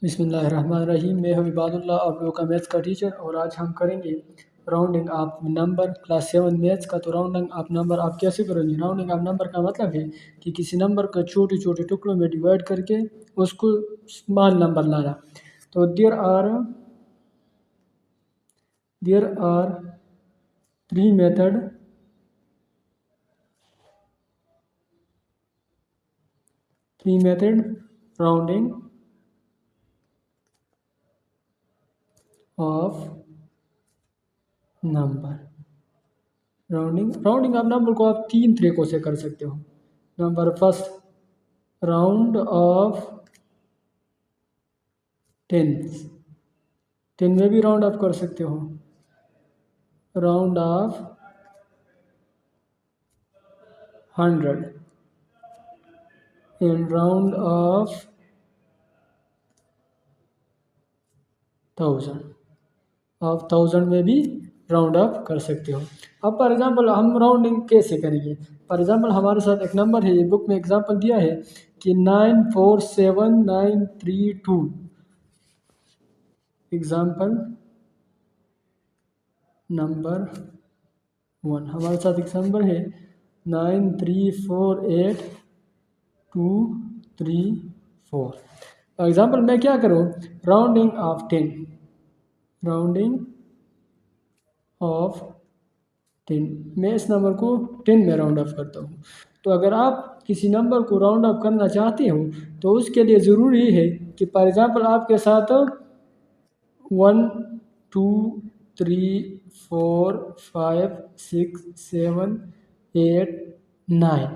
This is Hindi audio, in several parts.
बिस्मिल्लाहिर्रहमानिर्रहीम। मैं हूं इबादुल्लाह, आप लोगों का मैथ्स का टीचर, और आज हम करेंगे rounding off number class 7 maths का। तो राउंडिंग ऑफ नंबर आप कैसे करेंगे? राउंडिंग ऑफ नंबर का मतलब है कि किसी नंबर को छोटे छोटे टुकड़ों में डिवाइड करके उसको स्मॉल नंबर लाना। तो there are three method rounding off number. Rounding off number को आप तीन तरीकों से कर सकते हो। Number first, round off tens, 10 में भी राउंड ऑफ कर सकते हो। Round off 100 and round off 1000। आप 1000 में भी राउंड ऑफ कर सकते हो। अब फॉर एग्जांपल हम राउंडिंग कैसे करेंगे? फॉर एग्जांपल हमारे साथ एक नंबर है, ये बुक में एग्जांपल दिया है कि 947932। एग्जांपल नंबर 1, हमारे साथ एग्जांपल है 9348234। एग्जांपल मैं क्या करूँ? राउंडिंग ऑफ 10, राउंडिंग ऑफ 10, मैं इस नंबर को 10 में राउंड ऑफ करता हूँ। तो अगर आप किसी नंबर को राउंड ऑफ करना चाहते हो तो उसके लिए ज़रूरी है कि फॉर एग्जांपल आपके साथ 1 2 3 4 5 6 7 8 9,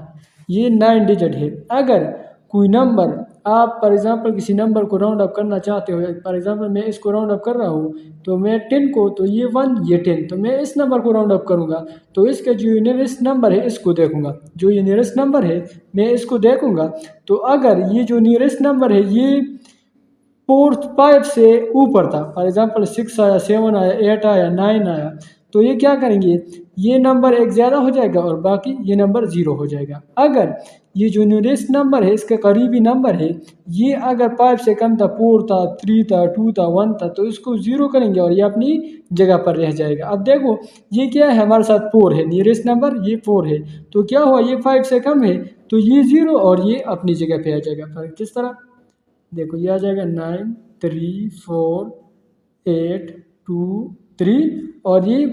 ये 9 डिजिट है। अगर कोई नंबर आप फॉर एग्जांपल किसी नंबर को राउंड अप करना चाहते हो, फॉर एग्जांपल मैं इसको राउंड अप कर रहा हूँ, तो मैं 10 को, तो ये 1 ये 10, तो मैं इस नंबर को राउंड अप करूँगा तो इसका जो नियरेस्ट नंबर है इसको देखूंगा। जो ये नियरेस्ट नंबर है मैं इसको देखूंगा। तो अगर ये जो नियरेस्ट नंबर है ये 4 5 से ऊपर था, फॉर एग्जांपल 6 आया, 7 आया, 8 आया, 9 आया, तो ये क्या करेंगे? ये नंबर एक ज़्यादा हो जाएगा और बाकी ये नंबर 0 हो जाएगा। अगर ये जो नियरेस्ट नंबर है इसका करीबी नंबर है, ये अगर 5 से कम था, 4 था, 3 था, 2 था, 1 था, तो इसको 0 करेंगे और ये अपनी जगह पर रह जाएगा। अब देखो ये क्या है, हमारे साथ 4 है, नियरेस्ट नंबर ये 4 है, तो क्या हुआ, ये 5 से कम है तो ये 0 और ये अपनी जगह पे आ जाएगा। पर किस तरह? देखो ये आ जाएगा 9 3 4 8 2 3, और ये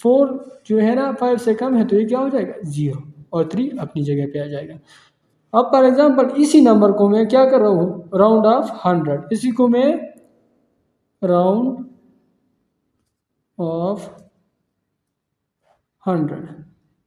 4 जो है ना 5 से कम है तो ये क्या हो जाएगा? 0, और 3 अपनी जगह पे आ जाएगा। अब फॉर एग्जांपल इसी नंबर को मैं क्या कर रहा हूँ? राउंड ऑफ 100, इसी को मैं राउंड ऑफ 100,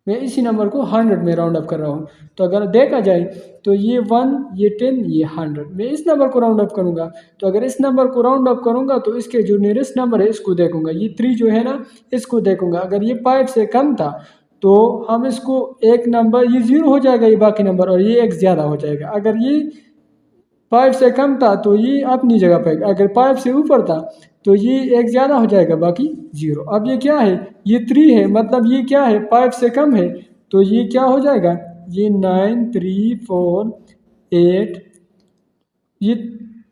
मैं इसी नंबर को 100 में राउंड अप कर रहा हूँ। तो अगर देखा जाए तो ये 1 ये 10 ये 100, मैं इस नंबर को राउंड अप करूँगा। तो अगर इस नंबर को राउंड अप करूँगा तो इसके जो नियरेस्ट नंबर है इसको देखूंगा, ये 3 जो है ना इसको देखूंगा। अगर ये 5 से कम था तो हम इसको एक नंबर, ये 0 हो जाएगा ये बाकी नंबर, और ये एक ज़्यादा हो जाएगा। अगर ये 5 से कम था तो ये अपनी जगह पे, अगर 5 से ऊपर था तो ये एक ज़्यादा हो जाएगा, बाकी 0। अब ये क्या है? ये 3 है, मतलब ये क्या है? 5 से कम है, तो ये क्या हो जाएगा? ये 9 3 4 8, ये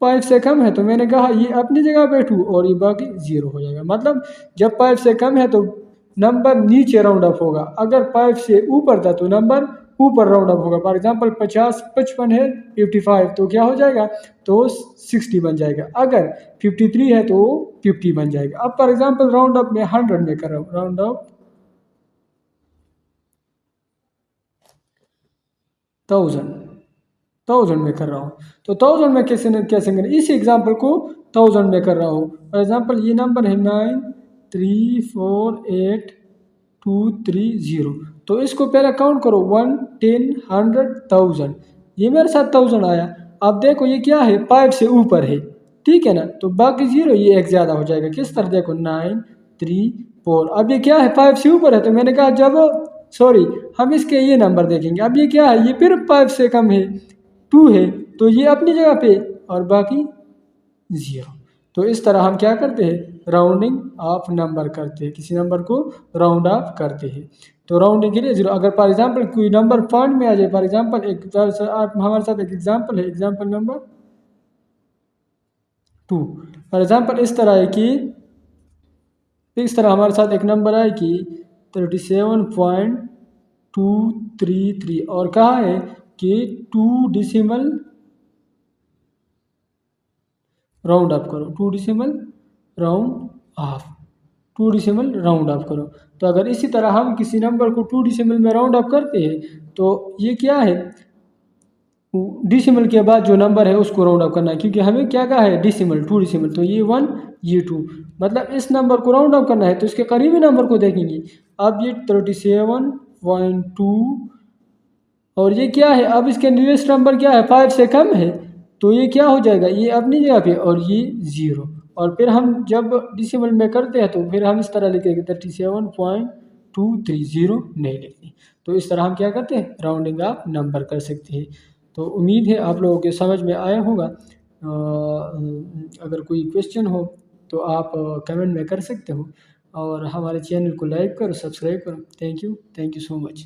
5 से कम है तो मैंने कहा ये अपनी जगह पे 2 और ये बाकी 0 हो जाएगा। मतलब जब 5 से कम है तो नंबर नीचे राउंड अप होगा, अगर 5 से ऊपर था तो नंबर ऊपर राउंड अप होगा। फॉर एग्जांपल 50 55 है, 55 तो क्या हो जाएगा? तो 60 बन जाएगा। अगर 53 है तो 50 बन जाएगा। अब फॉर एग्जांपल राउंड अप में 100 में कर रहा हूँ, राउंड अप 1000 में कर रहा हूँ। तो 1000 में कैसे न कैसे करें? इसी एग्जांपल को 1000 में कर रहा हूँ। फॉर एग्जांपल ये नंबर है 9 3 4 8 2 3 0, तो इसको पहले काउंट करो 1 10 100 1000, ये मेरे साथ 1000 आया। अब देखो ये क्या है? 5 से ऊपर है, ठीक है ना, तो बाकी 0 ये एक ज़्यादा हो जाएगा। किस तरह? देखो 9 3 4, अब ये क्या है? 5 से ऊपर है, तो मैंने कहा जब सॉरी हम इसके ये नंबर देखेंगे। अब ये क्या है? ये फिर 5 से कम है, 2 है, तो ये अपनी जगह पे और बाकी 0। तो इस तरह हम क्या करते हैं? राउंडिंग ऑफ नंबर करते हैं, किसी नंबर को राउंड ऑफ करते हैं। तो राउंडिंग के लिए 0। अगर फॉर एग्जांपल कोई नंबर पॉइंट में आ जाए, फॉर एग्जांपल एक आप हमारे साथ एक एग्जांपल है, एग्जांपल नंबर 2। फॉर एग्जाम्पल इस तरह है कि इस तरह हमारे साथ एक नंबर है कि 37.233 और कहा है कि 2 डिसिमल राउंड ऑफ करो, 2 decimal round of, 2 decimal round of करो। तो अगर इसी तरह हम किसी नंबर को 2 डिसिमल में राउंड ऑफ करते हैं तो ये क्या है, डिसिमल के बाद जो नंबर है उसको राउंड ऑफ करना है, क्योंकि हमें क्या कहा है डिसिमल, 2 डिसिमल, तो ये 1 ये 2, मतलब इस नंबर को राउंड ऑफ करना है तो इसके करीबी नंबर को देखेंगे। अब ये 37.2 और ये क्या है, अब इसके नियरेस्ट नंबर क्या है 5 से कम है, तो ये क्या हो जाएगा, ये अपनी जगह पे और ये 0। और फिर हम जब डिसिमल में करते हैं तो फिर हम इस तरह लिखेंगे 37.230 नहीं लिखते। तो इस तरह हम क्या करते हैं, राउंडिंग ऑफ नंबर कर सकते हैं। तो उम्मीद है आप लोगों के समझ में आया होगा। अगर कोई क्वेश्चन हो तो आप कमेंट में कर सकते हो और हमारे चैनल को लाइक करो, सब्सक्राइब करो। Thank you so much.